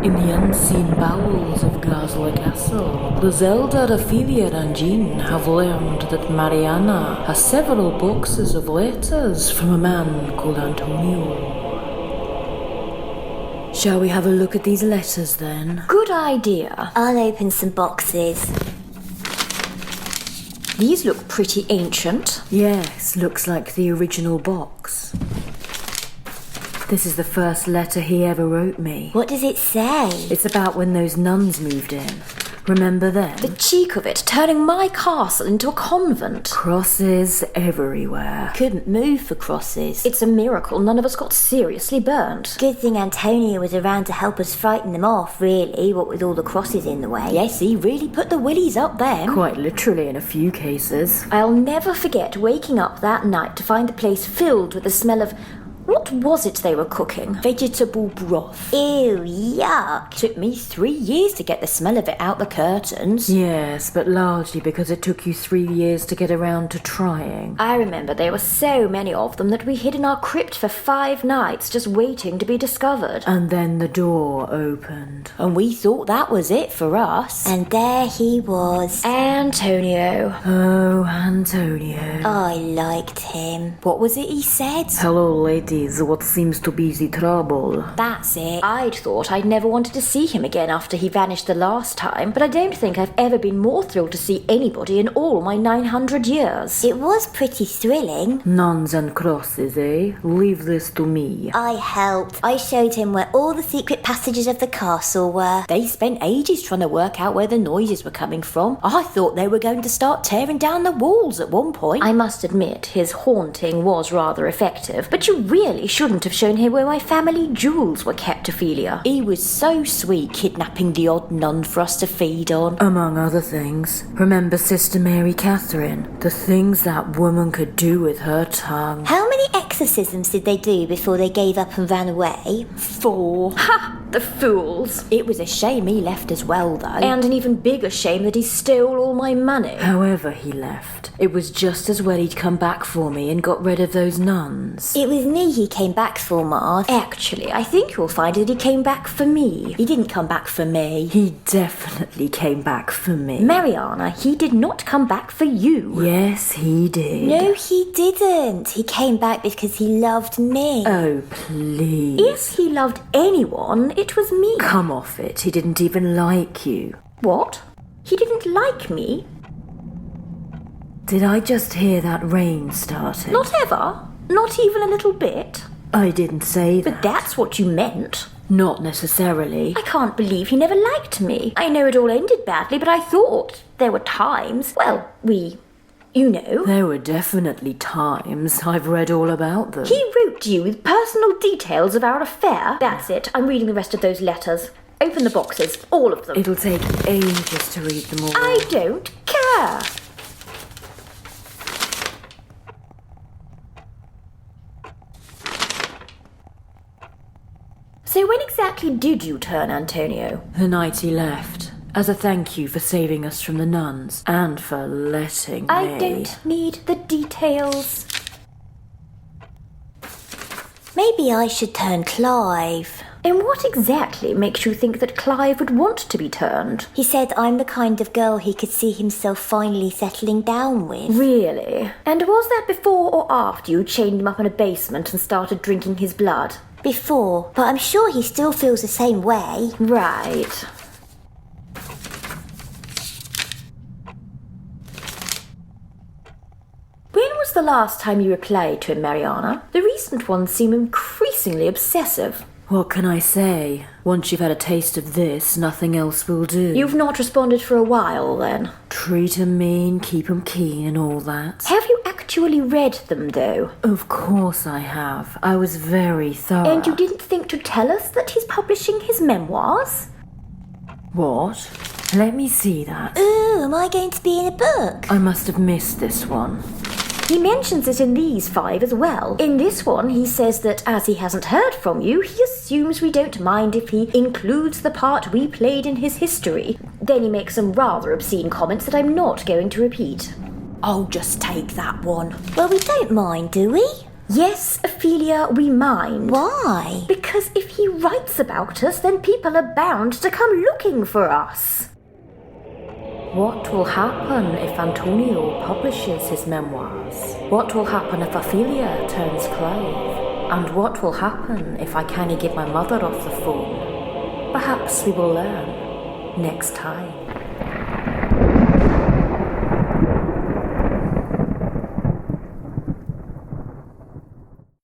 In the unseen bowels of Gazla Castle, the Zelda, Ophelia and Jean have learned that Mariana has several boxes of letters from a man called Antonio. Shall we have a look at these letters then? Good idea. I'll open some boxes. These look pretty ancient. Yes, looks like the original box. This is the first letter he ever wrote me. What does it say? It's about when those nuns moved in. Remember them? The cheek of it, turning my castle into a convent. Crosses everywhere. Couldn't move for crosses. It's a miracle none of us got seriously burnt. Good thing Antonio was around to help us frighten them off, really, what with all the crosses in the way. Yes, he really put the willies up then. Quite literally in a few cases. I'll never forget waking up that night to find the place filled with the smell of... What was it they were cooking? Vegetable broth. Ew, yuck. Took me 3 years to get the smell of it out the curtains. Yes, but largely because it took you 3 years to get around to trying. I remember there were so many of them that we hid in our crypt for 5 nights just waiting to be discovered. And then the door opened. And we thought that was it for us. And there he was. Antonio. Oh, Antonio. I liked him. What was it he said? Hello, ladies. What seems to be the trouble? That's it. I'd thought I'd never wanted to see him again after he vanished the last time, but I don't think I've ever been more thrilled to see anybody in all my 900 years. It was pretty thrilling. Nuns and crosses, eh? Leave this to me. I helped. I showed him where all the secret passages of the castle were. They spent ages trying to work out where the noises were coming from. I thought they were going to start tearing down the walls at one point. I must admit, his haunting was rather effective, but you really shouldn't have shown him where my family jewels were kept, Ophelia. He was so sweet kidnapping the odd nun for us to feed on. Among other things. Remember Sister Mary Catherine? The things that woman could do with her tongue. How many exorcisms did they do before they gave up and ran away? 4. Ha! The fools. It was a shame he left as well, though. And an even bigger shame that he stole all my money. However he left, it was just as well he'd come back for me and got rid of those nuns. It was me he came back for, Martha. Actually, I think you'll find that he came back for me. He didn't come back for me. He definitely came back for me. Mariana, he did not come back for you. Yes, he did. No, he didn't. He came back because he loved me. Oh, please. If he loved anyone, it was me. Come off it. He didn't even like you. What? He didn't like me? Did I just hear that rain starting? Not ever. Not even a little bit. I didn't say that. But that's what you meant. Not necessarily. I can't believe he never liked me. I know it all ended badly, but I thought there were times. Well, you know. There were definitely times. I've read all about them. He wrote to you with personal details of our affair. That's it. I'm reading the rest of those letters. Open the boxes. All of them. It'll take ages to read them all. I don't care. So when exactly did you turn, Antonio? The night he left. As a thank you for saving us from the nuns. And for letting me. I don't need the details. Maybe I should turn Clive. And what exactly makes you think that Clive would want to be turned? He said I'm the kind of girl he could see himself finally settling down with. Really? And was that before or after you chained him up in a basement and started drinking his blood? Before, but I'm sure he still feels the same way. Right. When was the last time you replied to him, Mariana? The recent ones seem increasingly obsessive. What can I say? Once you've had a taste of this, nothing else will do. You've not responded for a while, then? Treat 'em mean, keep 'em keen and all that. Have you actually read them, though? Of course I have. I was very thorough. And you didn't think to tell us that he's publishing his memoirs? What? Let me see that. Ooh, am I going to be in a book? I must have missed this one. He mentions it in these 5 as well. In this one, he says that as he hasn't heard from you, he assumes we don't mind if he includes the part we played in his history. Then he makes some rather obscene comments that I'm not going to repeat. I'll just take that one. Well, we don't mind, do we? Yes, Ophelia, we mind. Why? Because Because if he writes about us, then people are bound to come looking for us. What will happen if Antonio publishes his memoirs? What will happen if Ophelia turns Clive? And what will happen if I can't get my mother off the phone? Perhaps we will learn next time.